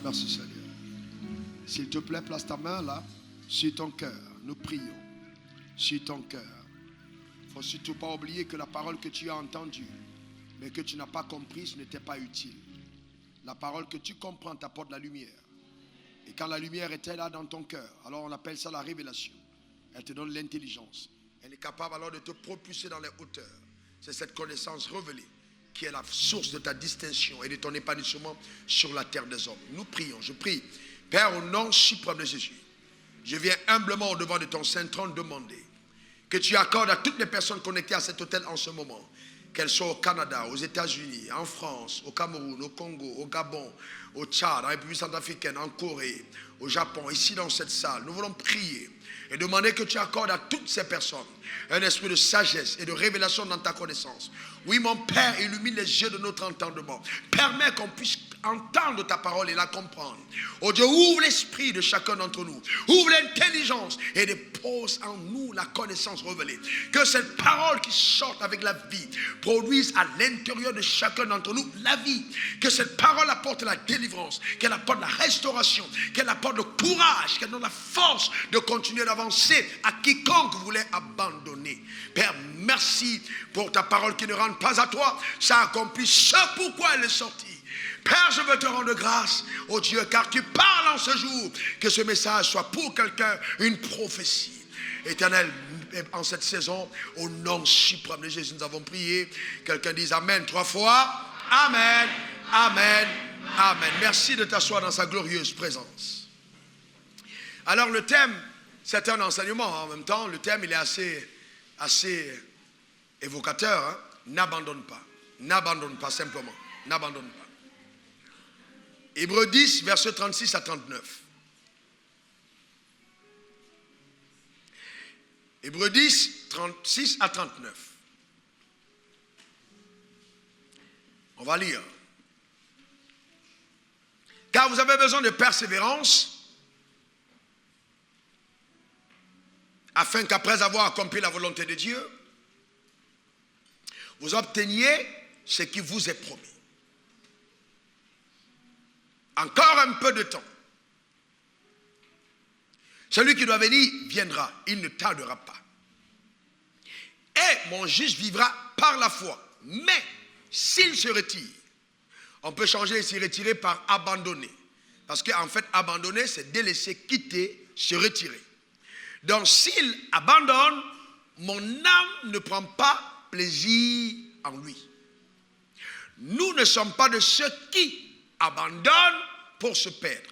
Merci Seigneur. S'il te plaît, place ta main là, sur ton cœur. Nous prions. Sur ton cœur. Il ne faut surtout pas oublier que la parole que tu as entendue, mais que tu n'as pas comprise, ce n'était pas utile. La parole que tu comprends t'apporte la lumière. Et quand la lumière était là dans ton cœur, alors on appelle ça la révélation. Elle te donne l'intelligence. Elle est capable alors de te propulser dans les hauteurs. C'est cette connaissance révélée qui est la source de ta distinction et de ton épanouissement sur la terre des hommes. Nous prions, je prie. Père, au nom suprême de Jésus, je viens humblement au devant de ton Saint-Trône demander que tu accordes à toutes les personnes connectées à cet hôtel en ce moment, qu'elles soient au Canada, aux États-Unis, en France, au Cameroun, au Congo, au Gabon, au Tchad, en République centrafricaine, en Corée, au Japon, ici dans cette salle. Nous voulons prier et demander que tu accordes à toutes ces personnes un esprit de sagesse et de révélation dans ta connaissance. Oui, mon Père, illumine les yeux de notre entendement. Permets qu'on puisse entendre ta parole et la comprendre. Oh Dieu, ouvre l'esprit de chacun d'entre nous. Ouvre l'intelligence et dépose en nous la connaissance révélée. Que cette parole qui sort avec la vie produise à l'intérieur de chacun d'entre nous la vie. Que cette parole apporte la délivrance, qu'elle apporte la restauration, qu'elle apporte le courage, qu'elle donne la force de continuer d'avancer à quiconque voulait abandonner. Père, merci pour ta parole qui ne rentre pas à toi. Ça accomplit ce pourquoi elle est sortie. Père, je veux te rendre grâce, oh Dieu, car tu parles en ce jour, que ce message soit pour quelqu'un une prophétie. Éternel, en cette saison, au nom suprême de Jésus, nous avons prié. Quelqu'un dise Amen 3 fois. Amen, Amen, Amen. Merci de t'asseoir dans sa glorieuse présence. Alors le thème, c'est un enseignement en même temps. Le thème, il est assez évocateur. Hein? N'abandonne pas. N'abandonne pas simplement. N'abandonne pas. Hébreux 10, versets 36 à 39. Hébreux 10, 36 à 39. On va lire. Car vous avez besoin de persévérance, afin qu'après avoir accompli la volonté de Dieu, vous obteniez ce qui vous est promis. Encore un peu de temps. Celui qui doit venir viendra, il ne tardera pas. Et mon juste vivra par la foi. Mais s'il se retire, on peut changer ici retirer par abandonner. Parce qu'en fait, abandonner, c'est délaisser, quitter, se retirer. Donc s'il abandonne, mon âme ne prend pas plaisir en lui. Nous ne sommes pas de ceux qui abandonnent pour se perdre,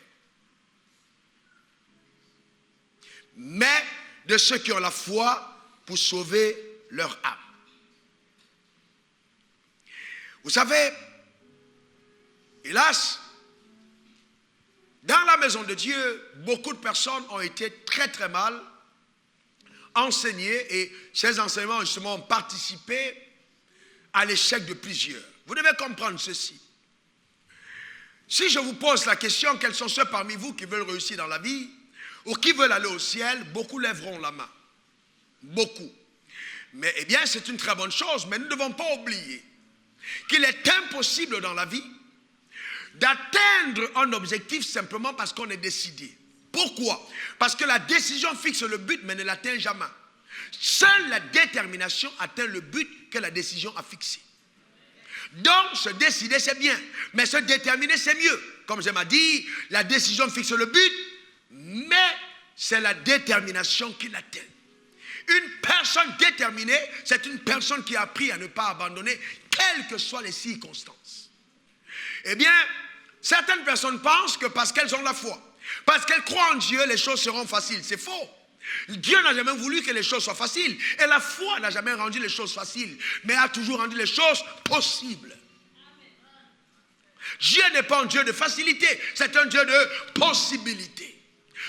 mais de ceux qui ont la foi pour sauver leur âme. Vous savez, hélas, dans la maison de Dieu, beaucoup de personnes ont été très très mal enseignées et ces enseignements justement ont participé à l'échec de plusieurs. Vous devez comprendre ceci. Si je vous pose la question, quels sont ceux parmi vous qui veulent réussir dans la vie ou qui veulent aller au ciel, beaucoup lèveront la main. Beaucoup. Mais eh bien, c'est une très bonne chose, mais nous ne devons pas oublier qu'il est impossible dans la vie d'atteindre un objectif simplement parce qu'on est décidé. Pourquoi? Parce que la décision fixe le but, mais ne l'atteint jamais. Seule la détermination atteint le but que la décision a fixé. Donc, se décider, c'est bien. Mais se déterminer, c'est mieux. Comme je m'ai dit, la décision fixe le but, mais c'est la détermination qui l'atteint. Une personne déterminée, c'est une personne qui a appris à ne pas abandonner, quelles que soient les circonstances. Eh bien, certaines personnes pensent que parce qu'elles ont la foi, parce qu'elles croient en Dieu, les choses seront faciles. C'est faux. Dieu n'a jamais voulu que les choses soient faciles. Et la foi n'a jamais rendu les choses faciles, mais a toujours rendu les choses possibles. Dieu n'est pas un Dieu de facilité, c'est un Dieu de possibilité.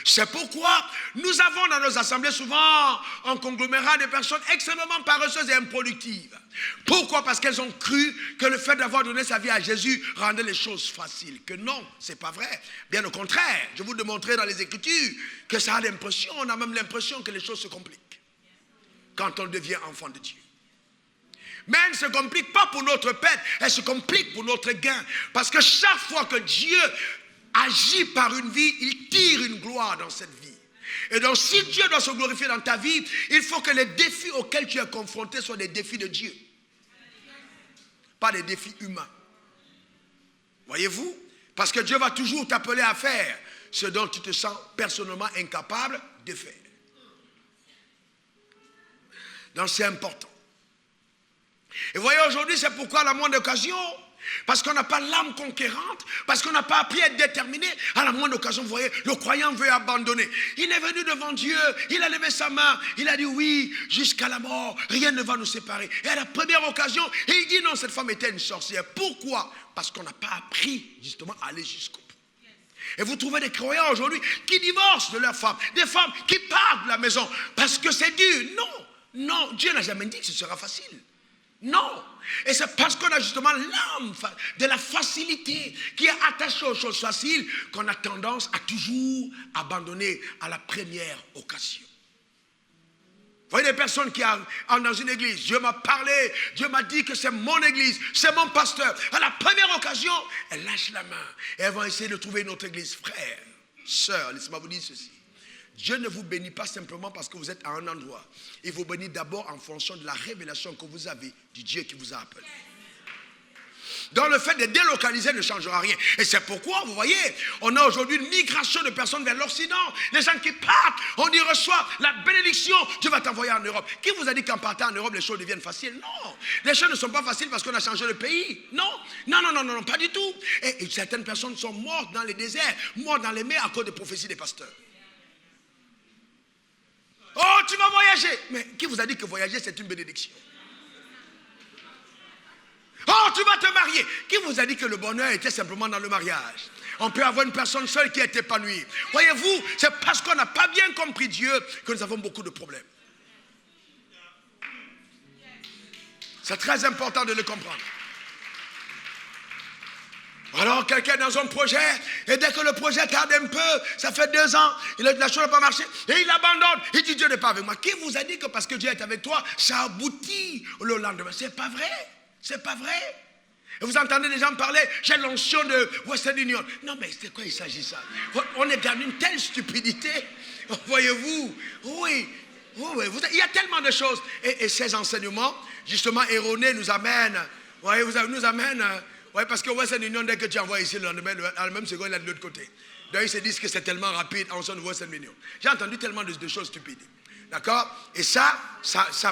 C'est pourquoi nous avons dans nos assemblées souvent un conglomérat de personnes extrêmement paresseuses et improductives. Pourquoi? Parce qu'elles ont cru que le fait d'avoir donné sa vie à Jésus rendait les choses faciles. Que non, c'est pas vrai. Bien au contraire, je vous démontrerai dans les Écritures que ça a l'impression, on a même l'impression que les choses se compliquent quand on devient enfant de Dieu. Mais elle ne se complique pas pour notre peine, elle se complique pour notre gain. Parce que chaque fois que Dieu agit par une vie, il tire une gloire dans cette vie. Et donc si Dieu doit se glorifier dans ta vie, il faut que les défis auxquels tu es confronté soient des défis de Dieu. Pas des défis humains. Voyez-vous? Parce que Dieu va toujours t'appeler à faire ce dont tu te sens personnellement incapable de faire. Donc c'est important. Et voyez, aujourd'hui, c'est pourquoi à la moindre occasion, parce qu'on n'a pas l'âme conquérante, parce qu'on n'a pas appris à être déterminé, à la moindre occasion, vous voyez, le croyant veut abandonner. Il est venu devant Dieu, il a levé sa main, il a dit oui, jusqu'à la mort, rien ne va nous séparer. Et à la première occasion, il dit non, cette femme était une sorcière. Pourquoi? Parce qu'on n'a pas appris justement à aller jusqu'au bout. Et vous trouvez des croyants aujourd'hui qui divorcent de leurs femmes, des femmes qui partent de la maison parce que c'est dur. Non, non, Dieu n'a jamais dit que ce sera facile. Non. Et c'est parce qu'on a justement l'âme de la facilité qui est attachée aux choses faciles qu'on a tendance à toujours abandonner à la première occasion. Vous voyez des personnes qui arrivent dans une église, Dieu m'a parlé, Dieu m'a dit que c'est mon église, c'est mon pasteur. À la première occasion, elles lâchent la main et elles vont essayer de trouver une autre église. Frère, sœur, laissez-moi vous dire ceci. Dieu ne vous bénit pas simplement parce que vous êtes à un endroit. Il vous bénit d'abord en fonction de la révélation que vous avez du Dieu qui vous a appelé. Donc le fait de délocaliser ne changera rien. Et c'est pourquoi, vous voyez, on a aujourd'hui une migration de personnes vers l'Occident. Les gens qui partent, on y reçoit la bénédiction. Dieu va t'envoyer en Europe. Qui vous a dit qu'en partant en Europe, les choses deviennent faciles? Non. Les choses ne sont pas faciles parce qu'on a changé de pays. Non. Non, non, non, non, non, pas du tout. Et certaines personnes sont mortes dans les déserts, mortes dans les mers à cause des prophéties des pasteurs. Oh, tu vas voyager. Mais qui vous a dit que voyager, c'est une bénédiction? Oh, tu vas te marier. Qui vous a dit que le bonheur était simplement dans le mariage? On peut avoir une personne seule qui est épanouie. Voyez-vous, c'est parce qu'on n'a pas bien compris Dieu que nous avons beaucoup de problèmes. C'est très important de le comprendre. Alors quelqu'un est dans un projet, et dès que le projet tarde un peu, ça fait 2 ans, la chose n'a pas marché, et il abandonne, il dit Dieu n'est pas avec moi. Qui vous a dit que parce que Dieu est avec toi, ça aboutit le lendemain? C'est pas vrai, c'est pas vrai. Et vous entendez des gens parler, j'ai l'onction de Western Union. Non mais c'est quoi il s'agit ça? On est dans une telle stupidité, voyez-vous. Oui, oui, il y a tellement de choses. Et ces enseignements, justement erronés, nous amènent, voyez, nous amènent... Oui, parce que Western Union, dès que tu envoies ici, le lendemain, à la même seconde, il est de l'autre côté. Donc, ils se disent que c'est tellement rapide en son de Western Union. J'ai entendu tellement de choses stupides. D'accord? Et ça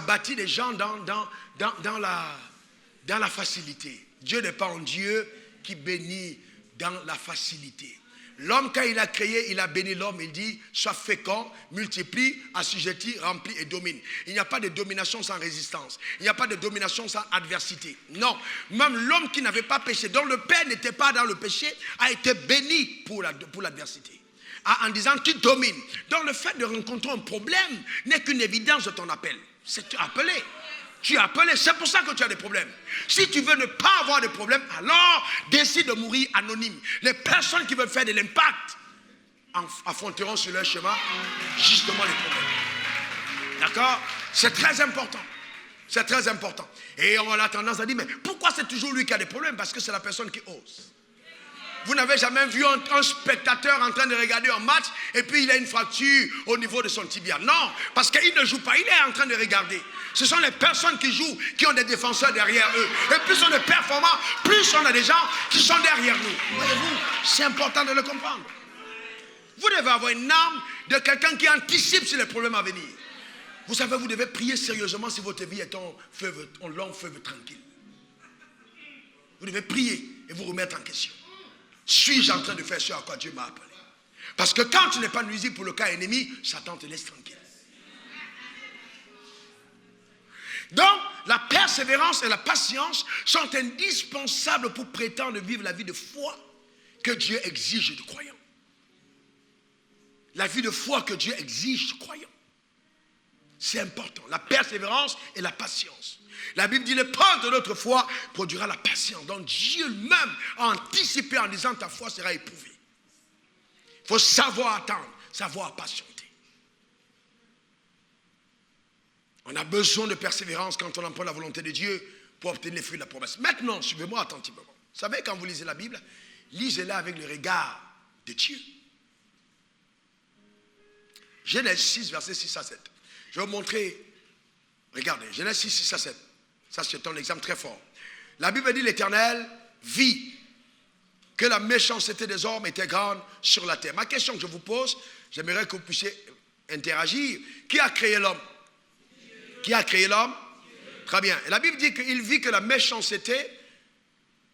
bâtit les gens dans la facilité. Dieu n'est pas un Dieu qui bénit dans la facilité. L'homme, quand il a créé, il a béni l'homme, il dit, sois fécond, multiplie, assujettis, remplis et domine. Il n'y a pas de domination sans résistance. Il n'y a pas de domination sans adversité. Non, même l'homme qui n'avait pas péché, dont le Père n'était pas dans le péché, a été béni pour l'adversité. En disant, tu domines. Donc le fait de rencontrer un problème n'est qu'une évidence de ton appel. C'est appelé. Tu es appelé, c'est pour ça que tu as des problèmes. Si tu veux ne pas avoir de problèmes, alors décide de mourir anonyme. Les personnes qui veulent faire de l'impact affronteront sur leur chemin justement les problèmes. D'accord? C'est très important. C'est très important. Et on a tendance à dire, mais pourquoi c'est toujours lui qui a des problèmes? Parce que c'est la personne qui ose. Vous n'avez jamais vu un spectateur en train de regarder un match et puis il a une fracture au niveau de son tibia. Non, parce qu'il ne joue pas, il est en train de regarder. Ce sont les personnes qui jouent, qui ont des défenseurs derrière eux. Et plus on est performant, plus on a des gens qui sont derrière nous. Voyez-vous, c'est important de le comprendre. Vous devez avoir une âme de quelqu'un qui anticipe sur les problèmes à venir. Vous savez, vous devez prier sérieusement si votre vie est en long fleuve tranquille. Vous devez prier et vous remettre en question. Suis-je en train de faire ce à quoi Dieu m'a appelé? Parce que quand tu n'es pas nuisible pour le cas ennemi, Satan te laisse tranquille. Donc, la persévérance et la patience sont indispensables pour prétendre vivre la vie de foi que Dieu exige du croyant. La vie de foi que Dieu exige du croyant. C'est important. La persévérance et la patience. La Bible dit, l'épreuve de notre foi produira la patience. Donc Dieu même a anticipé en disant, ta foi sera éprouvée. Il faut savoir attendre, savoir patienter. On a besoin de persévérance quand on emploie la volonté de Dieu pour obtenir les fruits de la promesse. Maintenant, suivez-moi attentivement. Vous savez, quand vous lisez la Bible, lisez-la avec le regard de Dieu. Genèse 6, versets 6 à 7. Je vais vous montrer. Regardez, Genèse 6, 6 à 7. Ça, c'est un exemple très fort. La Bible dit, l'Éternel vit que la méchanceté des hommes était grande sur la terre. Ma question que je vous pose, j'aimerais que vous puissiez interagir. Qui a créé l'homme? Qui a créé l'homme? Très bien. Et la Bible dit qu'il vit que la méchanceté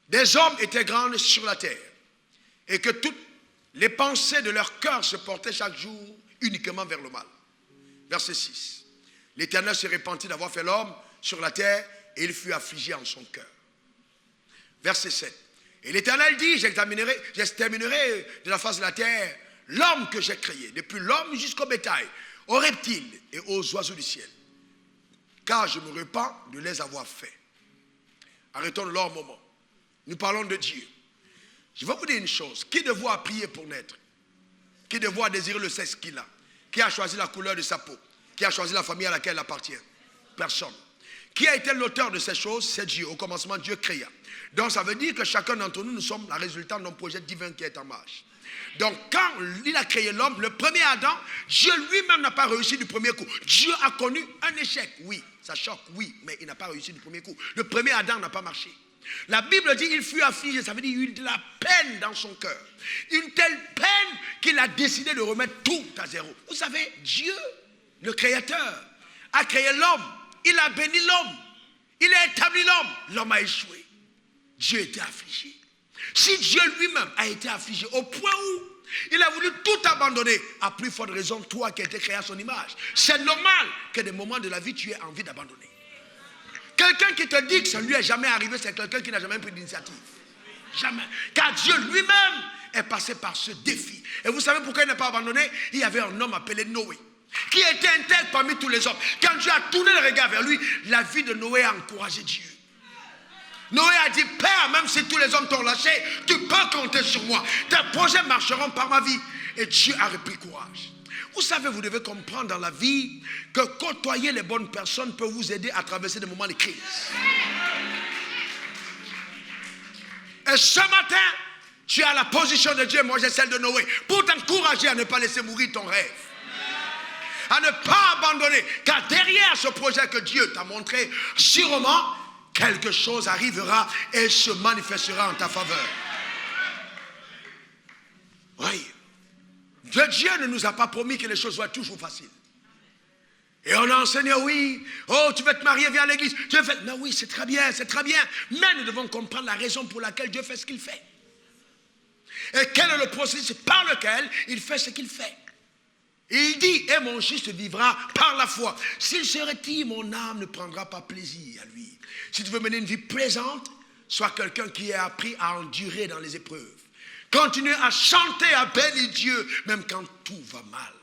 des hommes était grande sur la terre. Et que toutes les pensées de leur cœur se portaient chaque jour uniquement vers le mal. Verset 6. L'Éternel se repentit d'avoir fait l'homme sur la terre et il fut affligé en son cœur. Verset 7. Et l'Éternel dit, j'exterminerai de la face de la terre l'homme que j'ai créé, depuis l'homme jusqu'au bétail, aux reptiles et aux oiseaux du ciel. Car je me repens de les avoir faits. Arrêtons là un moment. Nous parlons de Dieu. Je vais vous dire une chose. Qui de vous a prié pour naître? Qui de vous a désiré le sexe qu'il a? Qui a choisi la couleur de sa peau? Qui a choisi la famille à laquelle il appartient? Personne. Qui a été l'auteur de ces choses? C'est Dieu. Au commencement, Dieu créa. Donc ça veut dire que chacun d'entre nous, nous sommes la résultante d'un projet divin qui est en marche. Donc quand il a créé l'homme, le premier Adam, Dieu lui-même n'a pas réussi du premier coup. Dieu a connu un échec, oui, ça choque, oui, mais il n'a pas réussi du premier coup. Le premier Adam n'a pas marché. La Bible dit qu'il fut affligé, ça veut dire qu'il eut de la peine dans son cœur. Une telle peine qu'il a décidé de remettre tout à zéro. Vous savez, Dieu, le Créateur, a créé l'homme. Il a béni l'homme. Il a établi l'homme. L'homme a échoué. Dieu était affligé. Si Dieu lui-même a été affligé au point où il a voulu tout abandonner, à plus forte raison, toi qui as été créé à son image, c'est normal que des moments de la vie, tu aies envie d'abandonner. Quelqu'un qui te dit que ça ne lui est jamais arrivé, c'est quelqu'un qui n'a jamais pris d'initiative. Jamais. Car Dieu lui-même est passé par ce défi. Et vous savez pourquoi il n'a pas abandonné? Il y avait un homme appelé Noé, qui était intègre parmi tous les hommes. Quand Dieu a tourné le regard vers lui, la vie de Noé a encouragé Dieu. Noé a dit, Père, même si tous les hommes t'ont lâché, tu peux compter sur moi. Tes projets marcheront par ma vie. Et Dieu a repris courage. Vous savez, vous devez comprendre dans la vie que côtoyer les bonnes personnes peut vous aider à traverser des moments de crise. Et ce matin, tu as la position de Dieu, moi j'ai celle de Noé, pour t'encourager à ne pas laisser mourir ton rêve. À ne pas abandonner. Car derrière ce projet que Dieu t'a montré, sûrement, quelque chose arrivera et se manifestera en ta faveur. Oui. Dieu ne nous a pas promis que les choses soient toujours faciles. Et on a enseigné, oui, oh, tu veux te marier, viens à l'église. Dieu fait, non, oui, c'est très bien, mais nous devons comprendre la raison pour laquelle Dieu fait ce qu'il fait. Et quel est le processus par lequel il fait ce qu'il fait. Et il dit, et mon juste vivra par la foi. S'il se retire, mon âme ne prendra pas plaisir à lui. Si tu veux mener une vie plaisante, sois quelqu'un qui a appris à endurer dans les épreuves. Continue à chanter, à bénir Dieu, même quand tout va mal.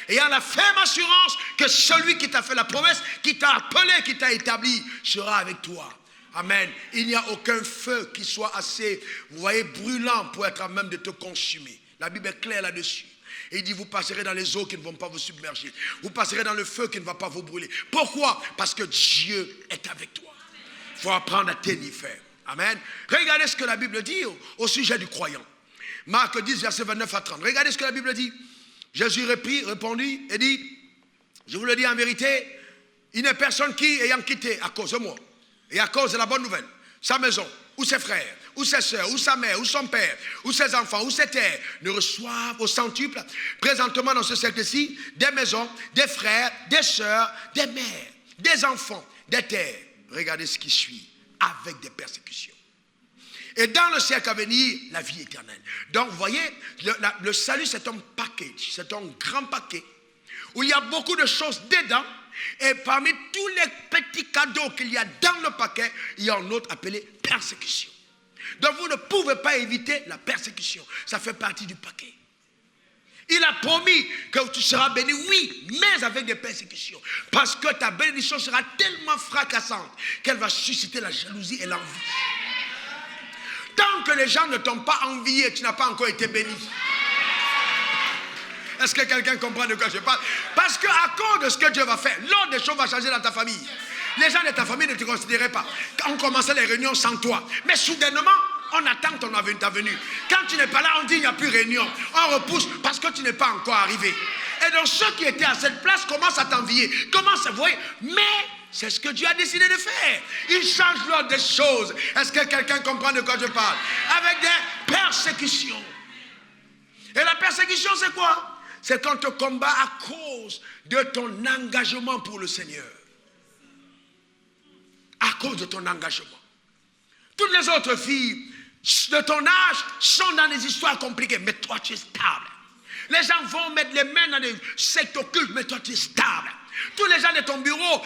Et à la ferme assurance que celui qui t'a fait la promesse, qui t'a appelé, qui t'a établi, sera avec toi. Amen. Il n'y a aucun feu qui soit assez, vous voyez, brûlant pour être à même de te consumer. La Bible est claire là-dessus. Et il dit, vous passerez dans les eaux qui ne vont pas vous submerger. Vous passerez dans le feu qui ne va pas vous brûler. Pourquoi? Parce que Dieu est avec toi. Il faut apprendre à tenir ferme. Amen. Regardez ce que la Bible dit au sujet du croyant. Marc 10, verset 29 à 30. Regardez ce que la Bible dit. Jésus répondit et dit, je vous le dis en vérité, il n'y a personne qui, ayant quitté à cause de moi, et à cause de la bonne nouvelle, sa maison, ou ses frères, ou ses soeurs, ou sa mère, ou son père, ou ses enfants, ou ses terres, ne reçoivent au centuple, présentement dans ce siècle-ci, des maisons, des frères, des sœurs, des mères, des enfants, des terres. Regardez ce qui suit, avec des persécutions. Et dans le siècle à venir, la vie éternelle. Donc, vous voyez, le salut, c'est un package, c'est un grand paquet, où il y a beaucoup de choses dedans, et parmi tous les petits cadeaux qu'il y a dans le paquet, il y a un autre appelé persécution. Donc, vous ne pouvez pas éviter la persécution. Ça fait partie du paquet. Il a promis que tu seras béni, oui, mais avec des persécutions. Parce que ta bénédiction sera tellement fracassante qu'elle va susciter la jalousie et l'envie. Tant que les gens ne t'ont pas envié, tu n'as pas encore été béni. Est-ce que quelqu'un comprend de quoi je parle? Parce qu'à cause de ce que Dieu va faire, l'ordre des choses va changer dans ta famille. Les gens de ta famille ne te considéraient pas. On commençait les réunions sans toi. Mais soudainement, on attend ton venue. Quand tu n'es pas là, on dit il n'y a plus réunion. On repousse parce que tu n'es pas encore arrivé. Et donc ceux qui étaient à cette place commencent à t'envier. Commencent à voir. Mais c'est ce que Dieu a décidé de faire. Il change l'ordre des choses. Est-ce que quelqu'un comprend de quoi je parle? Avec des persécutions. Et la persécution, c'est quoi? C'est quand on te combat à cause de ton engagement pour le Seigneur. À cause de ton engagement. Toutes les autres filles de ton âge sont dans des histoires compliquées. Mais toi, tu es stable. Les gens vont mettre les mains dans des sectes occultes. Mais toi, tu es stable. Tous les gens de ton bureau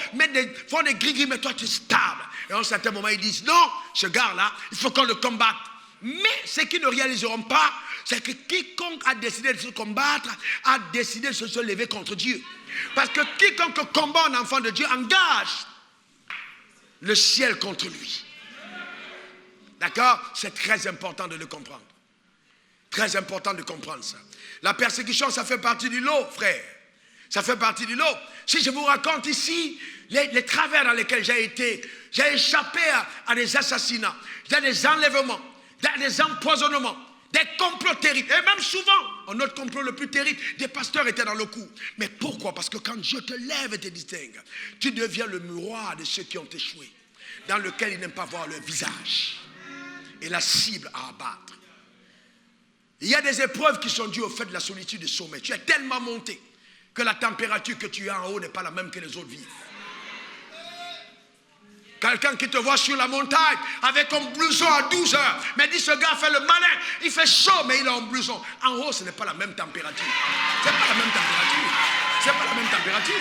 font des gris-gris. Mais toi, tu es stable. Et à un certain moment, ils disent, non, ce gars-là, il faut qu'on le combatte. Mais ce qu'ils ne réaliseront pas, c'est que quiconque a décidé de se combattre, a décidé de se lever contre Dieu. Parce que quiconque combat un enfant de Dieu engage le ciel contre lui. D'accord? C'est très important de le comprendre. Très important de comprendre ça. La persécution, ça fait partie du lot, frère. Ça fait partie du lot. Si je vous raconte ici les travers dans lesquels j'ai été, j'ai échappé à des assassinats, à des enlèvements, à des empoisonnements, des complots terribles. Et même souvent, notre complot le plus terrible, des pasteurs étaient dans le coup. Mais pourquoi? Parce que quand Dieu te lève et te distingue, tu deviens le miroir de ceux qui ont échoué, dans lequel ils n'aiment pas voir leur visage. Et la cible à abattre. Il y a des épreuves qui sont dues au fait de la solitude du sommet. Tu es tellement monté que la température que tu as en haut n'est pas la même que les autres vivent. Quelqu'un qui te voit sur la montagne avec un blouson à 12 heures, mais dit ce gars fait le malin, il fait chaud mais il a un blouson. En haut ce n'est pas la même température. C'est pas la même température. C'est pas la même température.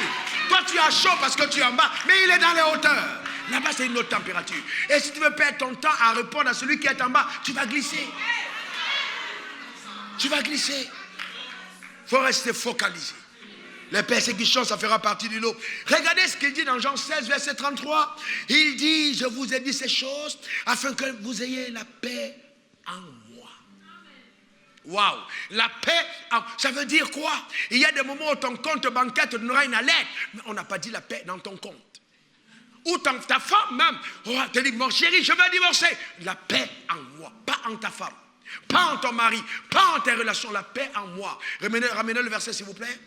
Toi tu as chaud parce que tu es en bas, mais il est dans les hauteurs. Là-bas c'est une autre température. Et si tu veux perdre ton temps à répondre à celui qui est en bas, tu vas glisser. Tu vas glisser. Il faut rester focalisé. Les persécutions, ça fera partie du lot. Regardez ce qu'il dit dans Jean 16, verset 33. Il dit, je vous ai dit ces choses afin que vous ayez la paix en moi. Waouh! La paix, ça veut dire quoi? Il y a des moments où ton compte bancaire te donnera une alerte, mais on n'a pas dit la paix dans ton compte. Ou ta femme même, te dit, mon chéri, je vais divorcer. La paix en moi, pas en ta femme, pas en ton mari, pas en tes relations, la paix en moi. Ramenez le verset s'il vous plaît.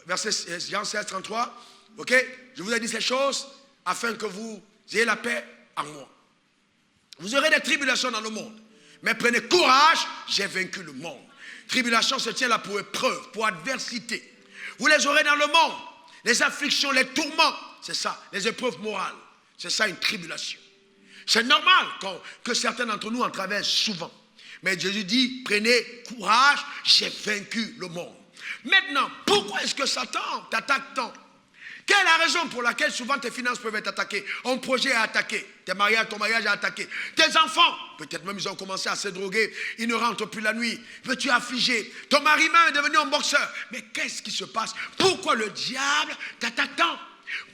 Verset Jean 16, 33. Ok? Je vous ai dit ces choses afin que vous ayez la paix en moi. Vous aurez des tribulations dans le monde. Mais prenez courage, j'ai vaincu le monde. Tribulation se tient là pour épreuve, pour adversité. Vous les aurez dans le monde. Les afflictions, les tourments, c'est ça, les épreuves morales. C'est ça une tribulation. C'est normal que certains d'entre nous en traversent souvent. Mais Jésus dit, prenez courage, j'ai vaincu le monde. Maintenant, pourquoi est-ce que Satan t'attaque tant? Quelle est la raison pour laquelle souvent tes finances peuvent être attaquées? Un projet est attaqué, ton mariage est attaqué. Tes enfants, peut-être même ils ont commencé à se droguer, ils ne rentrent plus la nuit. Tu es affligé. Ton mari même est devenu un boxeur. Mais qu'est-ce qui se passe? Pourquoi le diable t'attaque tant?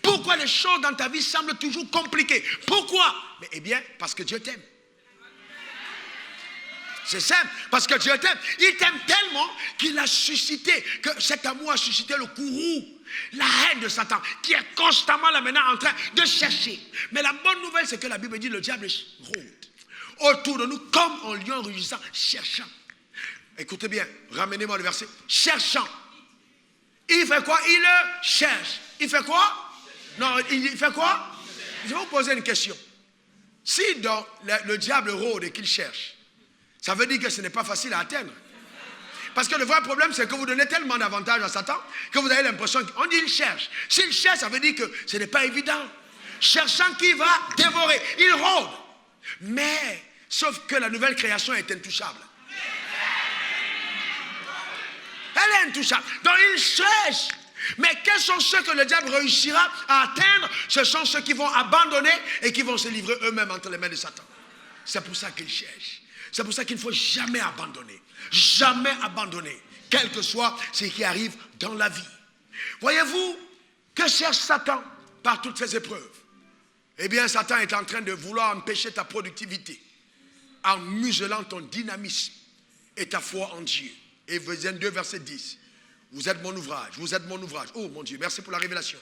Pourquoi les choses dans ta vie semblent toujours compliquées? Pourquoi? Mais, eh bien, parce que Dieu t'aime. C'est simple, parce que Dieu t'aime. Il t'aime tellement qu'il a suscité, que cet amour a suscité le courroux, la haine de Satan, qui est constamment là maintenant en train de chercher. Mais la bonne nouvelle, c'est que la Bible dit le diable rôde autour de nous comme un lion rugissant, cherchant. Écoutez bien, ramenez-moi le verset. Cherchant. Il fait quoi? Il le cherche. Il fait quoi? Non, il fait quoi? Je vais vous poser une question. Si dans le diable rôde et qu'il cherche, ça veut dire que ce n'est pas facile à atteindre. Parce que le vrai problème, c'est que vous donnez tellement d'avantages à Satan que vous avez l'impression qu'on dit il cherche. S'il cherche, ça veut dire que ce n'est pas évident. Cherchant qui va dévorer. Il rôde. Mais, sauf que la nouvelle création est intouchable. Elle est intouchable. Donc il cherche. Mais quels sont ceux que le diable réussira à atteindre? Ce sont ceux qui vont abandonner et qui vont se livrer eux-mêmes entre les mains de Satan. C'est pour ça qu'il cherche. C'est pour ça qu'il ne faut jamais abandonner. Jamais abandonner. Quel que soit ce qui arrive dans la vie. Voyez-vous, que cherche Satan par toutes ces épreuves? Eh bien, Satan est en train de vouloir empêcher ta productivité en muselant ton dynamisme et ta foi en Dieu. Éphésiens 2, verset 10. Vous êtes mon ouvrage, vous êtes mon ouvrage. Oh mon Dieu, merci pour la révélation.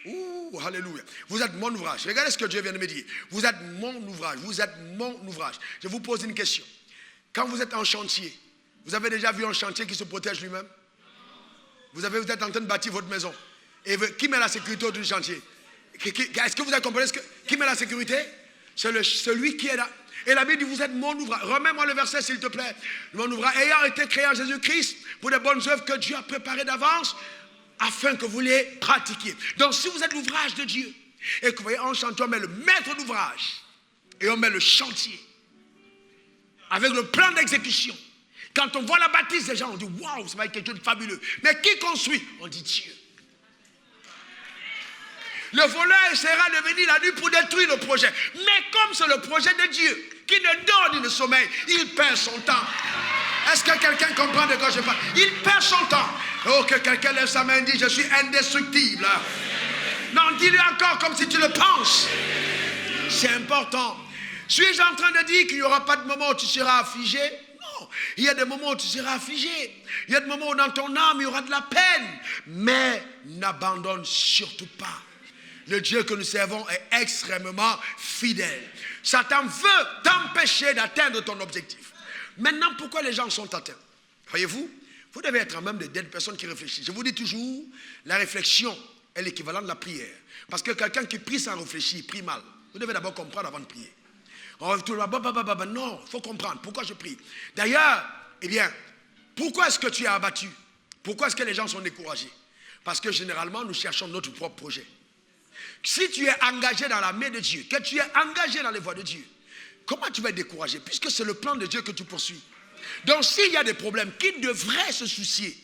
Ouh, alléluia. Vous êtes mon ouvrage. Regardez ce que Dieu vient de me dire. Vous êtes mon ouvrage. Vous êtes mon ouvrage. Je vous pose une question. Quand vous êtes en chantier, vous avez déjà vu un chantier qui se protège lui-même? Vous êtes en train de bâtir votre maison. Et qui met la sécurité autour du chantier? Est-ce que vous avez compris qui met la sécurité? C'est celui qui est là. Et la Bible dit, vous êtes mon ouvrage. Remets-moi le verset, s'il te plaît. Mon ouvrage, ayant été créé en Jésus-Christ pour des bonnes œuvres que Dieu a préparées d'avance, afin que vous les pratiquiez. Donc, si vous êtes l'ouvrage de Dieu, et que vous voyez en chantier, on met le maître d'ouvrage, et on met le chantier, avec le plan d'exécution. Quand on voit la bâtisse, les gens on dit, waouh, ça va être quelque chose de fabuleux. Mais qui construit? On dit Dieu. Le voleur essaiera de venir la nuit pour détruire le projet. Mais comme c'est le projet de Dieu, qui ne dort ni ne sommeille, il perd son temps. Est-ce que quelqu'un comprend de quoi je parle? Il perd son temps. Oh, que quelqu'un lève sa main et dit, je suis indestructible. Non, dis-le encore comme si tu le penses. C'est important. Suis-je en train de dire qu'il n'y aura pas de moment où tu seras affligé? Non. Il y a des moments où tu seras affligé. Il y a des moments où dans ton âme, il y aura de la peine. Mais n'abandonne surtout pas. Le Dieu que nous servons est extrêmement fidèle. Satan veut t'empêcher d'atteindre ton objectif. Maintenant, pourquoi les gens sont atteints? Voyez-vous, vous devez être même des personnes qui réfléchissent. Je vous dis toujours, la réflexion est l'équivalent de la prière. Parce que quelqu'un qui prie sans réfléchir, il prie mal. Vous devez d'abord comprendre avant de prier. Non, il faut comprendre pourquoi je prie. D'ailleurs, eh bien, pourquoi est-ce que tu es abattu? Pourquoi est-ce que les gens sont découragés? Parce que généralement, nous cherchons notre propre projet. Si tu es engagé dans la main de Dieu, que tu es engagé dans les voies de Dieu, comment tu vas être découragé? Puisque c'est le plan de Dieu que tu poursuis. Donc s'il y a des problèmes, qui devrait se soucier?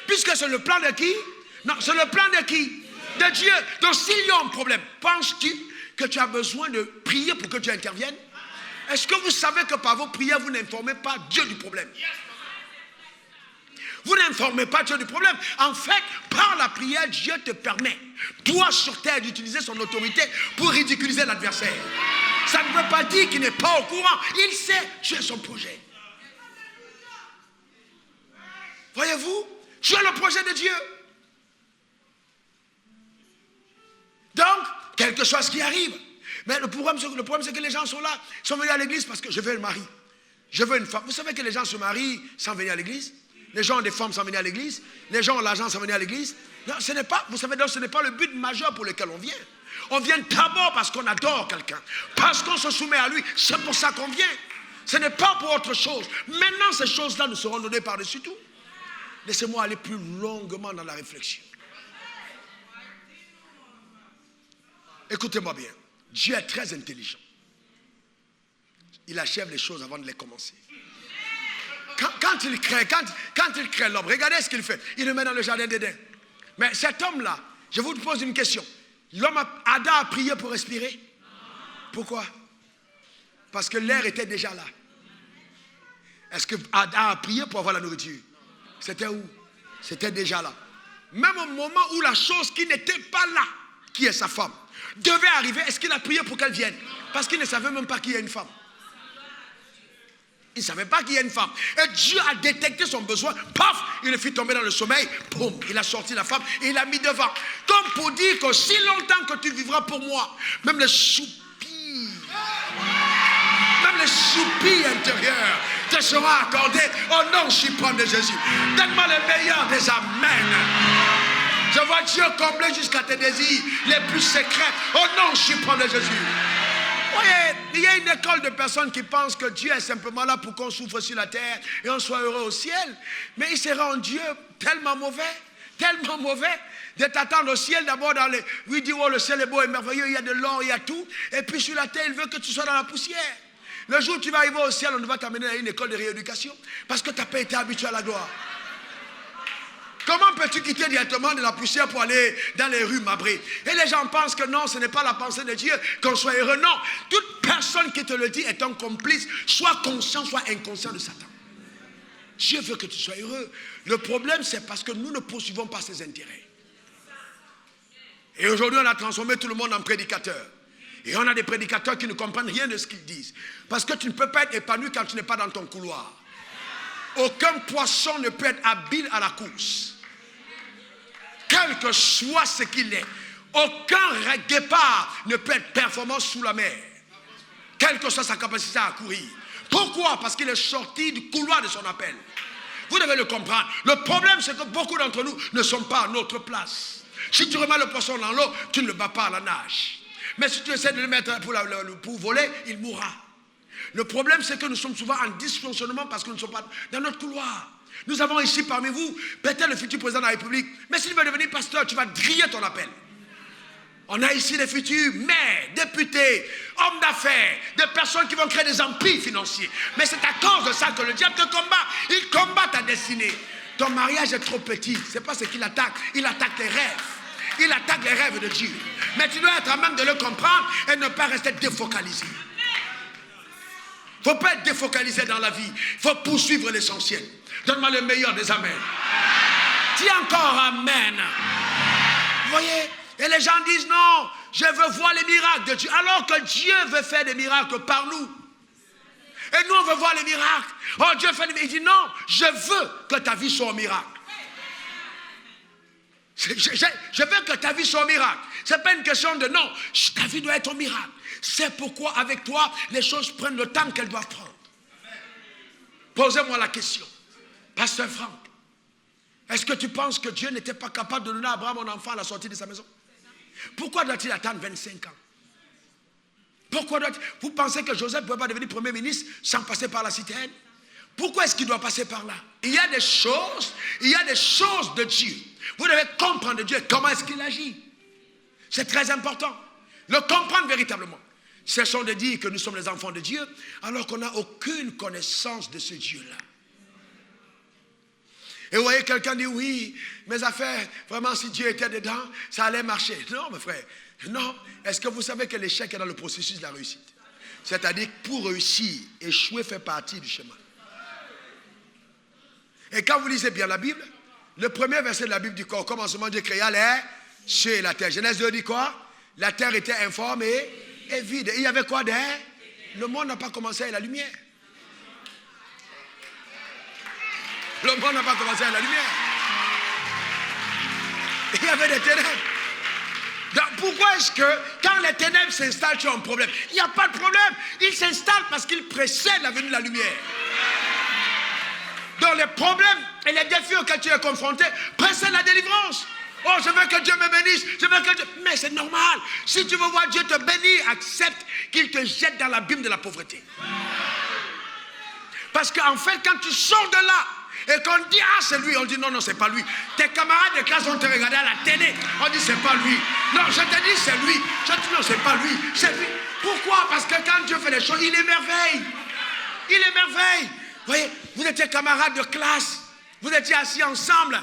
Puisque c'est le plan de qui? Non, c'est le plan de qui? De Dieu. Donc s'il y a un problème, penses-tu que tu as besoin de prier pour que Dieu intervienne? Est-ce que vous savez que par vos prières, vous n'informez pas Dieu du problème? Vous n'informez pas Dieu du problème. En fait, par la prière, Dieu te permet, toi sur terre, d'utiliser son autorité pour ridiculiser l'adversaire. Ça ne veut pas dire qu'il n'est pas au courant. Il sait, tu es son projet. Voyez-vous, tu es le projet de Dieu. Donc, quelque chose qui arrive. Mais le problème, c'est que les gens sont là, sont venus à l'église parce que je veux un mari. Je veux une femme. Vous savez que les gens se marient sans venir à l'église? Les gens ont des femmes sans venir à l'église. Les gens ont l'argent sans venir à l'église. Non, ce n'est pas, vous savez, donc, ce n'est pas le but majeur pour lequel on vient. On vient d'abord parce qu'on adore quelqu'un. Parce qu'on se soumet à lui. C'est pour ça qu'on vient. Ce n'est pas pour autre chose. Maintenant, ces choses-là nous seront données par-dessus tout. Laissez-moi aller plus longuement dans la réflexion. Écoutez-moi bien. Dieu est très intelligent. Il achève les choses avant de les commencer. Quand il crée l'homme, regardez ce qu'il fait. Il le met dans le jardin d'Éden. Mais cet homme-là, je vous pose une question. Adam a prié pour respirer? Pourquoi? Parce que l'air était déjà là. Est-ce que Adam a prié pour avoir la nourriture? C'était où? C'était déjà là. Même au moment où la chose qui n'était pas là, qui est sa femme, devait arriver, est-ce qu'il a prié pour qu'elle vienne? Parce qu'il ne savait même pas qu'il y a une femme. Il ne savait pas qu'il y a une femme. Et Dieu a détecté son besoin. Paf, il le fit tomber dans le sommeil. Boum, il a sorti la femme et il l'a mis devant. Comme pour dire que si longtemps que tu vivras pour moi, même les soupirs intérieurs te seront accordés au nom suprême de Jésus. Donne-moi le meilleur des amens. Je vois Dieu combler jusqu'à tes désirs les plus secrets au nom suprême de Jésus. Voyez, il y a une école de personnes qui pensent que Dieu est simplement là pour qu'on souffre sur la terre et on soit heureux au ciel. Mais il sera un Dieu tellement mauvais de t'attendre au ciel d'abord dans les... Oui, dit, oh, le ciel est beau et merveilleux, il y a de l'or, il y a tout. Et puis sur la terre, il veut que tu sois dans la poussière. Le jour où tu vas arriver au ciel, on va t'amener à une école de rééducation parce que tu n'as pas été habitué à la gloire. Comment peux-tu quitter directement de la poussière pour aller dans les rues marbrées? Et les gens pensent que non, ce n'est pas la pensée de Dieu, qu'on soit heureux. Non, toute personne qui te le dit est un complice, soit conscient, soit inconscient de Satan. Dieu veut que tu sois heureux. Le problème, c'est parce que nous ne poursuivons pas ses intérêts. Et aujourd'hui, on a transformé tout le monde en prédicateur. Et on a des prédicateurs qui ne comprennent rien de ce qu'ils disent. Parce que tu ne peux pas être épanoui quand tu n'es pas dans ton couloir. Aucun poisson ne peut être habile à la course. Quel que soit ce qu'il est. Aucun guépard ne peut être performant sous la mer, quelle que soit sa capacité à courir. Pourquoi? Parce qu'il est sorti du couloir de son appel. Vous devez le comprendre. Le problème, c'est que beaucoup d'entre nous ne sont pas à notre place. Si tu remets le poisson dans l'eau, tu ne le bats pas à la nage. Mais si tu essaies de le mettre pour voler, il mourra. Le problème, c'est que nous sommes souvent en dysfonctionnement parce que nous ne sommes pas dans notre couloir. Nous avons ici parmi vous, peut-être le futur président de la République. Mais s'il veut devenir pasteur, tu vas griller ton appel. On a ici des futurs maires, députés, hommes d'affaires, des personnes qui vont créer des empires financiers. Mais c'est à cause de ça que le diable te combat. Il combat ta destinée. Ton mariage est trop petit. Ce n'est pas ce qu'il attaque. Il attaque tes rêves. Il attaque les rêves de Dieu. Mais tu dois être à même de le comprendre et ne pas rester défocalisé. Il ne faut pas être défocalisé dans la vie. Il faut poursuivre l'essentiel. Donne-moi le meilleur des amens. Dis encore amen. Vous voyez? Et les gens disent non, je veux voir les miracles de Dieu. Alors que Dieu veut faire des miracles par nous. Et nous, on veut voir les miracles. Oh, Dieu fait des miracles. Il dit non, je veux que ta vie soit un miracle. Je veux que ta vie soit un miracle. Ce n'est pas une question de non, ta vie doit être un miracle. C'est pourquoi avec toi, les choses prennent le temps qu'elles doivent prendre. Posez-moi la question. Pasteur Franck, est-ce que tu penses que Dieu n'était pas capable de donner à Abraham un enfant à la sortie de sa maison? Pourquoi doit-il attendre 25 ans? Pourquoi vous pensez que Joseph ne pouvait pas devenir premier ministre sans passer par la citerne? Pourquoi est-ce qu'il doit passer par là? Il y a des choses de Dieu. Vous devez comprendre Dieu, comment est-ce qu'il agit. C'est très important. Le comprendre véritablement. Cessons de dire que nous sommes les enfants de Dieu alors qu'on n'a aucune connaissance de ce Dieu-là. Et vous voyez, quelqu'un dit, oui, mes affaires, vraiment, si Dieu était dedans, ça allait marcher. Non, mes frères, non. Est-ce que vous savez que l'échec est dans le processus de la réussite? C'est-à-dire que pour réussir, échouer fait partie du chemin. Et quand vous lisez bien la Bible, le premier verset de la Bible dit quoi? Au commencement, Dieu créa les cieux et la terre. Genèse 2 dit quoi? La terre était informe et vide. Et il y avait quoi derrière? Le monde n'a pas commencé avec la lumière. Le monde n'a pas commencé avec la lumière. Il y avait des ténèbres. Donc, pourquoi est-ce que quand les ténèbres s'installent, tu as un problème? Il n'y a pas de problème. Ils s'installent parce qu'ils précèdent la venue de la lumière. Donc les problèmes et les défis auxquels tu es confronté précèdent la délivrance. Oh, je veux que Dieu me bénisse. Je veux que Dieu... Mais c'est normal. Si tu veux voir Dieu te bénir, accepte qu'il te jette dans l'abîme de la pauvreté. Parce qu'en fait, quand tu sors de là, et qu'on dit, ah, c'est lui, on dit, non, non, c'est pas lui. Tes camarades de classe vont te regarder à la télé, on dit, c'est pas lui. Non, je te dis, c'est lui. Je te dis, non, c'est pas lui, c'est lui. Pourquoi? Parce que quand Dieu fait les choses, il émerveille. Il émerveille. Vous voyez, vous étiez camarades de classe, vous étiez assis ensemble,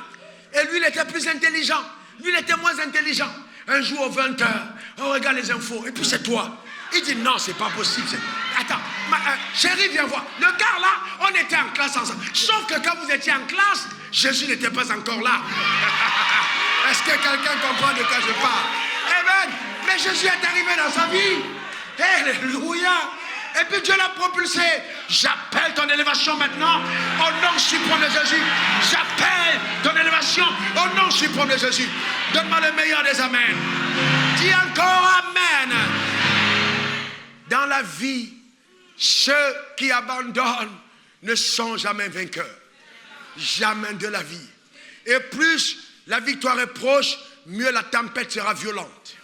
et lui, il était plus intelligent. Lui, il était moins intelligent. Un jour, aux 20h, on regarde les infos, et puis c'est toi. Il dit, non, c'est pas possible. Attends, chérie, viens voir. Le gars là, on était en classe ensemble. Sauf que quand vous étiez en classe, Jésus n'était pas encore là. Est-ce que quelqu'un comprend de quoi je parle? Amen. Mais Jésus est arrivé dans sa vie. Alléluia. Et puis Dieu l'a propulsé. J'appelle ton élévation maintenant au nom suprême de Jésus. J'appelle ton élévation au nom suprême de Jésus. Donne-moi le meilleur des amens. Dis encore amen. Dans la vie, ceux qui abandonnent ne sont jamais vainqueurs. Jamais de la vie. Et plus la victoire est proche, mieux la tempête sera violente.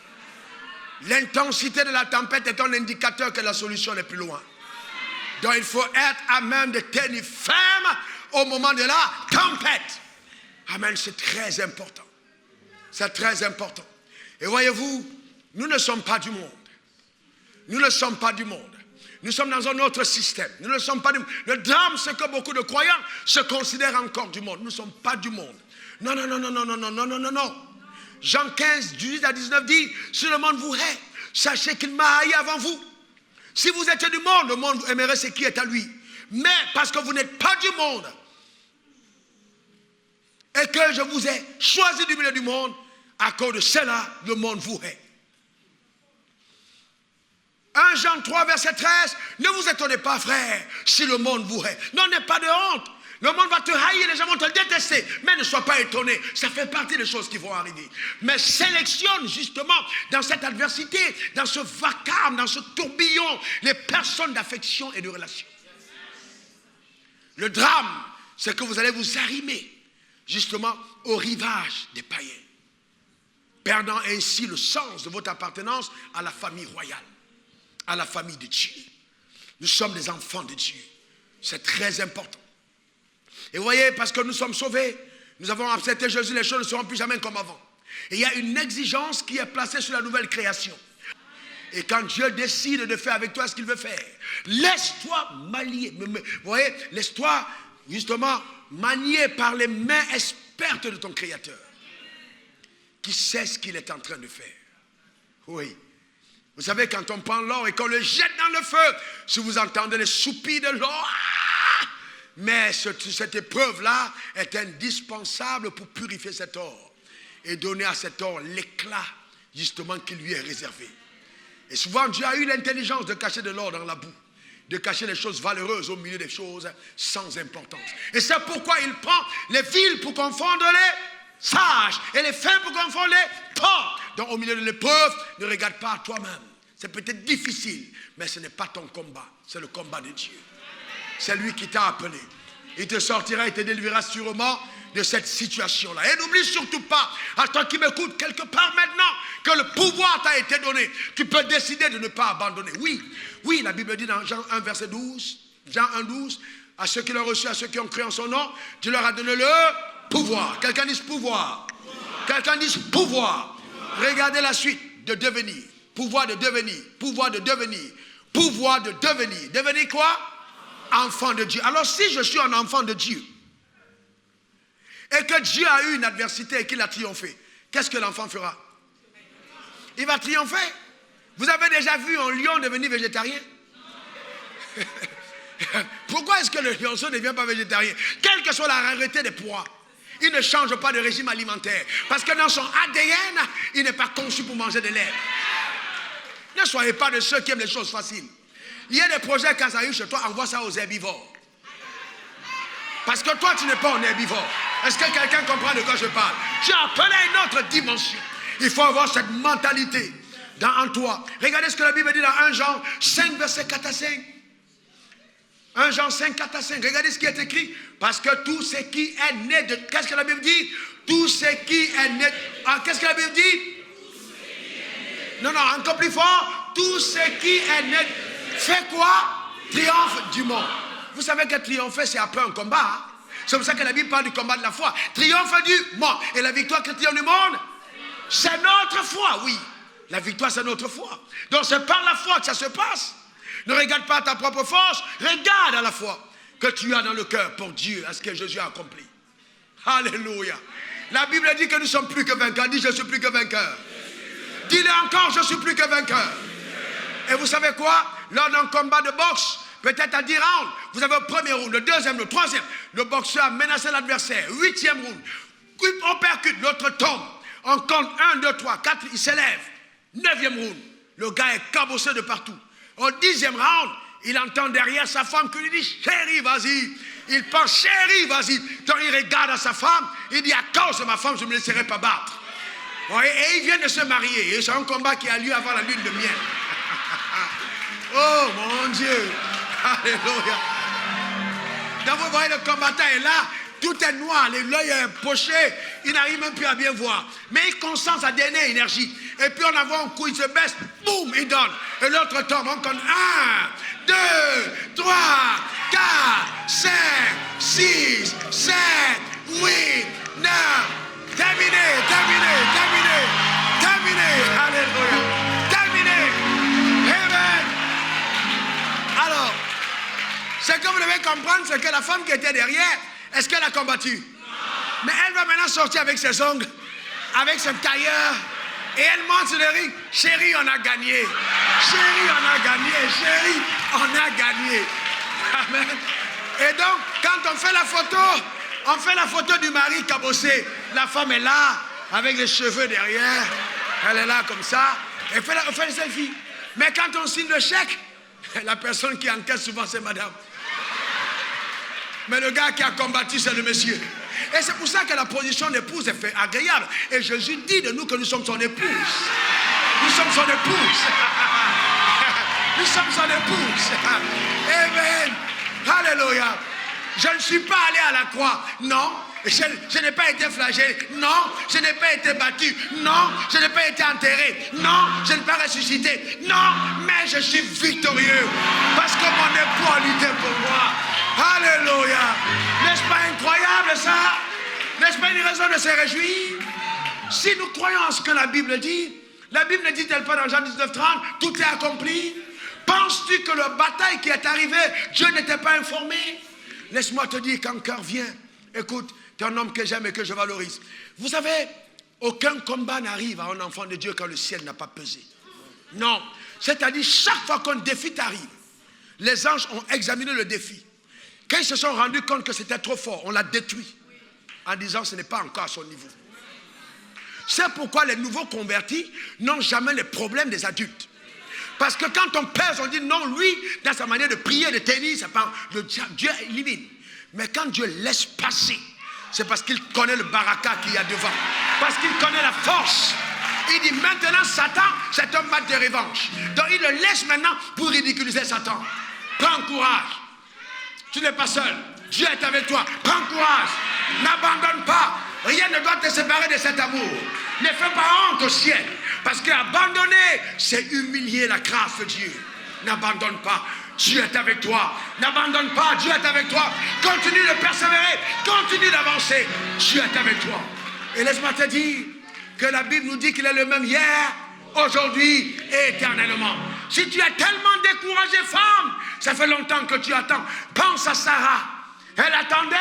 L'intensité de la tempête est un indicateur que la solution est plus loin. Donc il faut être à même de tenir ferme au moment de la tempête. Amen, c'est très important. C'est très important. Et voyez-vous, nous ne sommes pas du monde. Nous ne sommes pas du monde. Nous sommes dans un autre système. Nous ne sommes pas du monde. Le drame, c'est que beaucoup de croyants se considèrent encore du monde. Nous ne sommes pas du monde. Non, non, non, non, non, non, non, non, non, non, non. Jean 15, 18 à 19 dit, si le monde vous hait, sachez qu'il m'a haï avant vous. Si vous étiez du monde, le monde aimerait ce qui est à lui. Mais parce que vous n'êtes pas du monde, et que je vous ai choisi du milieu du monde, à cause de cela, le monde vous hait. 1 Jean 3, verset 13, ne vous étonnez pas, frères, si le monde vous hait. Non, n'ayez pas de honte. Le monde va te haïr, les gens vont te détester. Mais ne sois pas étonné, ça fait partie des choses qui vont arriver. Mais sélectionne justement dans cette adversité, dans ce vacarme, dans ce tourbillon, les personnes d'affection et de relation. Le drame, c'est que vous allez vous arrimer justement au rivage des païens, perdant ainsi le sens de votre appartenance à la famille royale, à la famille de Dieu. Nous sommes des enfants de Dieu. C'est très important. Et vous voyez, parce que nous sommes sauvés, nous avons accepté Jésus, les choses ne seront plus jamais comme avant. Et il y a une exigence qui est placée sur la nouvelle création. Et quand Dieu décide de faire avec toi ce qu'il veut faire, laisse-toi manier. Vous voyez, laisse-toi justement manier par les mains expertes de ton Créateur, qui sait ce qu'il est en train de faire. Oui. Vous savez, quand on prend l'or et qu'on le jette dans le feu, si vous entendez les soupirs de l'or, mais cette épreuve-là est indispensable pour purifier cet or et donner à cet or l'éclat justement qui lui est réservé. Et souvent, Dieu a eu l'intelligence de cacher de l'or dans la boue, de cacher les choses valeureuses au milieu des choses sans importance. Et c'est pourquoi il prend les villes pour confondre les sages et les fins pour confondre les pauvres. Donc au milieu de l'épreuve, ne regarde pas à toi-même. C'est peut-être difficile, mais ce n'est pas ton combat, c'est le combat de Dieu. C'est lui qui t'a appelé. Il te sortira et te délivrera sûrement de cette situation-là. Et n'oublie surtout pas, à toi qui m'écoutes quelque part maintenant, que le pouvoir t'a été donné. Tu peux décider de ne pas abandonner. Oui, la Bible dit dans Jean 1, verset 12, Jean 1, 12, à ceux qui l'ont reçu, à ceux qui ont cru en son nom, tu leur as donné le pouvoir. Quelqu'un dit pouvoir. Quelqu'un dit pouvoir. Regardez la suite, de devenir. Pouvoir de devenir. Pouvoir de devenir. Pouvoir de devenir. Devenir quoi? Enfant de Dieu. Alors si je suis un enfant de Dieu, et que Dieu a eu une adversité et qu'il a triomphé, qu'est-ce que l'enfant fera? Il va triompher. Vous avez déjà vu un lion devenir végétarien? Pourquoi est-ce que le lionceau ne devient pas végétarien? Quelle que soit la rareté des proies, il ne change pas de régime alimentaire. Parce que dans son ADN, il n'est pas conçu pour manger de l'herbe. Ne soyez pas de ceux qui aiment les choses faciles. Il y a des projets, quand ça arrive chez toi, envoie ça aux herbivores. Parce que toi, tu n'es pas un herbivore. Est-ce que quelqu'un comprend de quoi je parle? Tu es appelé à une autre dimension. Il faut avoir cette mentalité en toi. Regardez ce que la Bible dit dans 1 Jean 5, verset 4 à 5. 1 Jean 5, 4 à 5. Regardez ce qui est écrit. Parce que tout ce qui est né de... Qu'est-ce que la Bible dit? Tout ce qui est né... Ah, qu'est-ce que la Bible dit? Non, encore plus fort. Tout ce qui est né... Fait quoi? Triomphe du monde. Vous savez que triompher, c'est après un combat. Hein? C'est pour ça que la Bible parle du combat de la foi. Triomphe du monde. Et la victoire chrétienne du monde, c'est notre foi, oui. La victoire, c'est notre foi. Donc c'est par la foi que ça se passe. Ne regarde pas à ta propre force. Regarde à la foi que tu as dans le cœur pour Dieu, à ce que Jésus a accompli. Alléluia. La Bible dit que nous sommes plus que vainqueurs. Dis, je suis plus que vainqueur. Dis-le encore, je suis plus que vainqueur. Et vous savez quoi? Lors d'un combat de boxe, peut-être à 10 rounds, vous avez le premier round, le deuxième, le troisième. Le boxeur a menacé l'adversaire. 8e round, on percute, l'autre tombe. On compte 1, 2, 3, 4, il s'élève. 9e round, le gars est cabossé de partout. Au 10e round, il entend derrière sa femme qui lui dit « Chérie, vas-y ». Il pense « Chérie, vas-y ». Donc il regarde à sa femme, il dit « À cause de ma femme, je ne me laisserai pas battre ». Ouais, et il vient de se marier. Et c'est un combat qui a lieu avant la lune de miel. Oh mon Dieu. Alléluia. Donc vous voyez, le combattant est là. Tout est noir, l'œil est poché, il n'arrive même plus à bien voir. Mais il concentre sa dernière énergie. Et puis on envoie un coup, il se baisse, boum, il donne. Et l'autre tombe, on compte 1, 2, 3, 4, 5, 6, 7, 8, 9. Terminé. Alléluia. Terminé. Amen. Alors, ce que vous devez comprendre, c'est que la femme qui était derrière, est-ce qu'elle a combattu? Non. Mais elle va maintenant sortir avec ses ongles, avec son tailleur, et elle monte sur le ring. Chérie, on a gagné. Chérie, on a gagné. Chérie, on a gagné. Amen. Et donc, quand on fait la photo du mari cabossé. La femme est là, avec les cheveux derrière. Elle est là comme ça. Elle fait le selfie. Mais quand on signe le chèque, la personne qui encaisse souvent, c'est madame. Mais le gars qui a combattu, c'est le monsieur. Et c'est pour ça que la position d'épouse est fait agréable. Et Jésus dit de nous que nous sommes son épouse. Nous sommes son épouse. Nous sommes son épouse. Amen. Alléluia. Je ne suis pas allé à la croix. Non. Je n'ai pas été flagellé. Non. Je n'ai pas été battu. Non. Je n'ai pas été enterré. Non. Je n'ai pas ressuscité. Non. Mais je suis victorieux. Parce que mon époux a lutté pour moi. Alléluia. N'est-ce pas incroyable ça? N'est-ce pas une raison de se réjouir? Si nous croyons en ce que la Bible dit, la Bible ne dit-elle pas dans Jean 19:30, tout est accompli? Penses-tu que la bataille qui est arrivée, Dieu n'était pas informé? Laisse-moi te dire, quand cœur vient, écoute, tu es un homme que j'aime et que je valorise. Vous savez, aucun combat n'arrive à un enfant de Dieu quand le ciel n'a pas pesé. Non. C'est-à-dire, chaque fois qu'un défi t'arrive, les anges ont examiné le défi. Quand ils se sont rendus compte que c'était trop fort, on l'a détruit. En disant, ce n'est pas encore à son niveau. C'est pourquoi les nouveaux convertis n'ont jamais les problèmes des adultes. Parce que quand on pèse, on dit non, lui, dans sa manière de prier, de tenir, c'est pas Dieu élimine. Mais quand Dieu laisse passer, c'est parce qu'il connaît le baraka qu'il y a devant. Parce qu'il connaît la force. Il dit maintenant, Satan, c'est un match de revanche. Donc il le laisse maintenant pour ridiculiser Satan. Prends courage. Tu n'es pas seul. Dieu est avec toi. Prends courage. N'abandonne pas. Rien ne doit te séparer de cet amour. Ne fais pas honte au ciel. Parce qu'abandonner, c'est humilier la grâce de Dieu. N'abandonne pas. Dieu est avec toi. N'abandonne pas. Dieu est avec toi. Continue de persévérer. Continue d'avancer. Dieu est avec toi. Et laisse-moi te dire que la Bible nous dit qu'il est le même hier, aujourd'hui et éternellement. Si tu es tellement découragé, femme, ça fait longtemps que tu attends. Pense à Sarah. Elle attendait.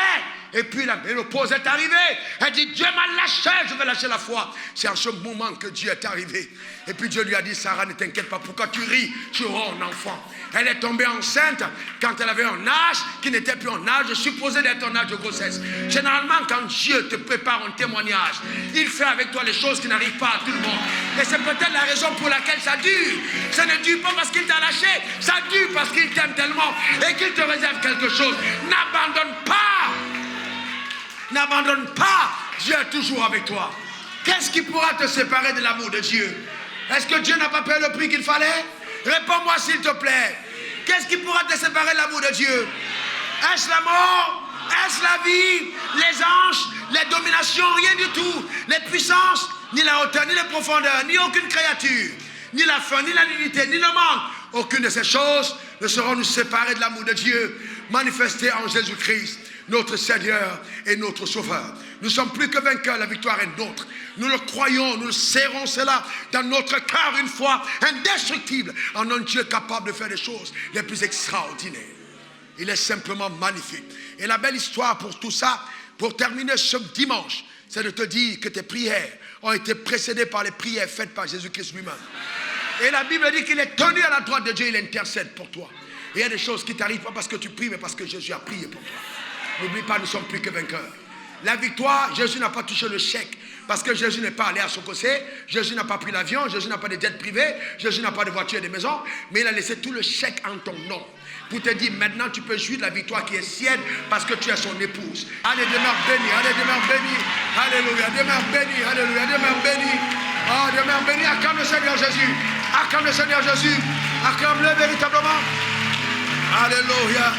Et puis la ménopause est arrivée. Elle dit, Dieu m'a lâché, je vais lâcher la foi. C'est en ce moment que Dieu est arrivé. Et puis Dieu lui a dit, Sarah, ne t'inquiète pas, pourquoi tu ris? Tu auras un enfant. Elle est tombée enceinte quand elle avait un âge qui n'était plus un âge supposé d'être un âge de grossesse. Généralement, quand Dieu te prépare un témoignage, il fait avec toi les choses qui n'arrivent pas à tout le monde. Et c'est peut-être la raison pour laquelle ça dure. Ça ne dure pas parce qu'il t'a lâché, ça dure parce qu'il t'aime tellement et qu'il te réserve quelque chose. N'abandonne pas. N'abandonne pas. Dieu est toujours avec toi. Qu'est-ce qui pourra te séparer de l'amour de Dieu? Est-ce que Dieu n'a pas payé le prix qu'il fallait? Réponds-moi s'il te plaît. Qu'est-ce qui pourra te séparer de l'amour de Dieu? Est-ce la mort? Est-ce la vie? Les anges? Les dominations? Rien du tout. Les puissances? Ni la hauteur, ni la profondeur, ni aucune créature. Ni la faim, ni la nudité, ni le manque. Aucune de ces choses ne seront nous séparer de l'amour de Dieu manifesté en Jésus-Christ, notre Seigneur et notre Sauveur. Nous sommes plus que vainqueurs, la victoire est nôtre. Nous le croyons, nous le serrons cela dans notre cœur une fois indestructible, en un Dieu capable de faire des choses les plus extraordinaires. Il est simplement magnifique. Et la belle histoire pour tout ça, pour terminer ce dimanche, c'est de te dire que tes prières ont été précédées par les prières faites par Jésus-Christ lui-même. Et la Bible dit qu'il est tenu à la droite de Dieu, il intercède pour toi. Et il y a des choses qui t'arrivent pas parce que tu pries, mais parce que Jésus a prié pour toi. N'oublie pas, nous sommes plus que vainqueurs. La victoire, Jésus n'a pas touché le chèque. Parce que Jésus n'est pas allé à Sokosé, Jésus n'a pas pris l'avion, Jésus n'a pas de jet privé, Jésus n'a pas de voiture et de maison, mais il a laissé tout le chèque en ton nom. Pour te dire, maintenant tu peux jouir de la victoire qui est sienne parce que tu es son épouse. Allez, demeure béni, allez, demeure béni. Alléluia, demeure béni, alléluia, demeure béni. Oh, demeure béni, acclame le Seigneur Jésus. Acclame le Seigneur Jésus. Acclame-le véritablement. Alléluia.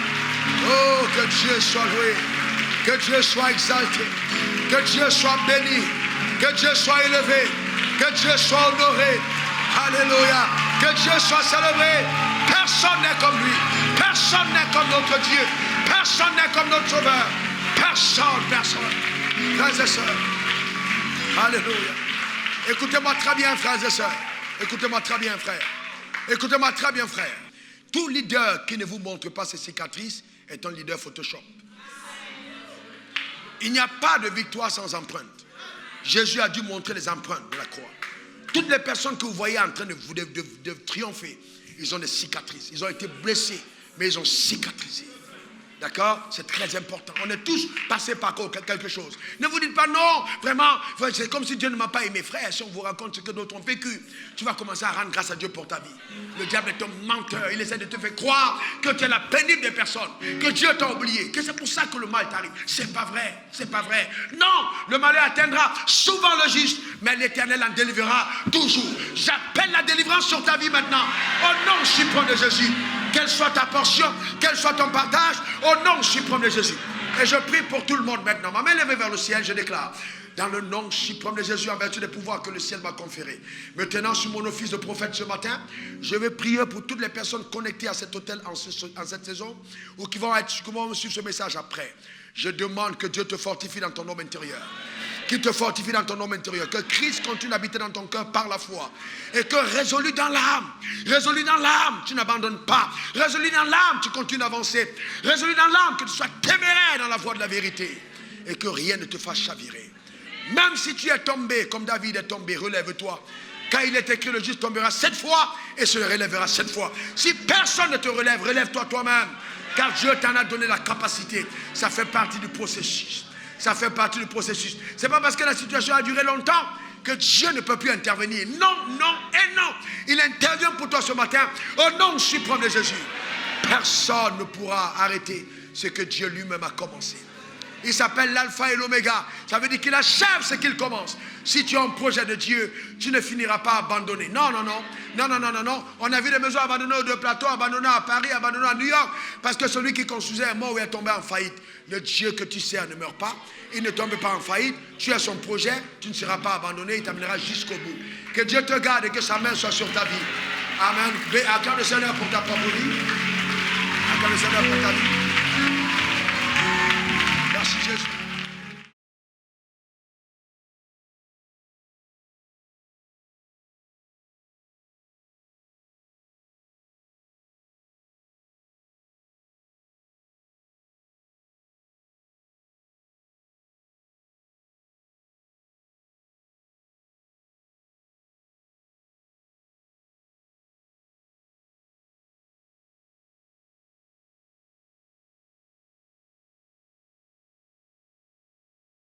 Oh, que Dieu soit loué. Que Dieu soit exalté. Que Dieu soit béni. Que Dieu soit élevé. Que Dieu soit honoré. Alléluia. Que Dieu soit célébré. Personne n'est comme lui. Personne n'est comme notre Dieu. Personne n'est comme notre Sauveur. Personne. Frères et sœurs. Alléluia. Écoutez-moi très bien, frères et sœurs. Écoutez-moi très bien, frère. Écoutez-moi très bien, frère. Tout leader qui ne vous montre pas ses cicatrices est un leader Photoshop. Il n'y a pas de victoire sans empreinte. Jésus a dû montrer les empreintes de la croix. Toutes les personnes que vous voyez en train de triompher, ils ont des cicatrices. Ils ont été blessés, mais ils ont cicatrisé. D'accord? C'est très important. On est tous passés par quelque chose. Ne vous dites pas non, vraiment, c'est comme si Dieu ne m'a pas aimé. Frère, si on vous raconte ce que d'autres ont vécu, tu vas commencer à rendre grâce à Dieu pour ta vie. Le diable est un menteur. Il essaie de te faire croire que tu es la pénible des personnes, que Dieu t'a oublié, que c'est pour ça que le mal t'arrive. C'est pas vrai. C'est pas vrai. Non, le malheur atteindra souvent le juste, mais l'Éternel en délivrera toujours. J'appelle la délivrance sur ta vie maintenant. Au nom suprême de Jésus. Quelle soit ta portion, quel soit ton partage, au nom suprême de Jésus. Et je prie pour tout le monde maintenant. Ma main levée vers le ciel, je déclare, dans le nom suprême de Jésus, en vertu des pouvoirs que le ciel m'a conférés. Me tenant sur mon office de prophète ce matin, je vais prier pour toutes les personnes connectées à cet hôtel en cette saison, ou qui vont me suivre ce message après. Je demande que Dieu te fortifie dans ton homme intérieur. Qu'il te fortifie dans ton homme intérieur. Que Christ continue d'habiter dans ton cœur par la foi. Et que résolu dans l'âme, tu n'abandonnes pas. Résolu dans l'âme, tu continues d'avancer. Résolu dans l'âme, que tu sois téméraire dans la voie de la vérité. Et que rien ne te fasse chavirer. Même si tu es tombé, comme David est tombé, relève-toi. Car il est écrit, le juste tombera 7 fois et se relèvera 7 fois. Si personne ne te relève, relève-toi toi-même. Car Dieu t'en a donné la capacité. Ça fait partie du processus. Ça fait partie du processus. Ce n'est pas parce que la situation a duré longtemps que Dieu ne peut plus intervenir. Non, non et non. Il intervient pour toi ce matin au nom suprême de Jésus. Personne ne pourra arrêter ce que Dieu lui-même a commencé. Il s'appelle l'alpha et l'oméga. Ça veut dire qu'il achève ce qu'il commence. Si tu as un projet de Dieu, tu ne finiras pas abandonné. Non, non, non. Non, non, non, non, non. On a vu des maisons abandonnées aux 2 plateaux, abandonnées à Paris, abandonnées à New York. Parce que celui qui construisait est mort ou est tombé en faillite. Le Dieu que tu sers ne meurt pas. Il ne tombe pas en faillite. Tu as son projet. Tu ne seras pas abandonné. Il t'amènera jusqu'au bout. Que Dieu te garde et que sa main soit sur ta vie. Amen. Acclame le Seigneur pour ta propre vie. Acclame le Seigneur pour ta vie. Merci Jésus.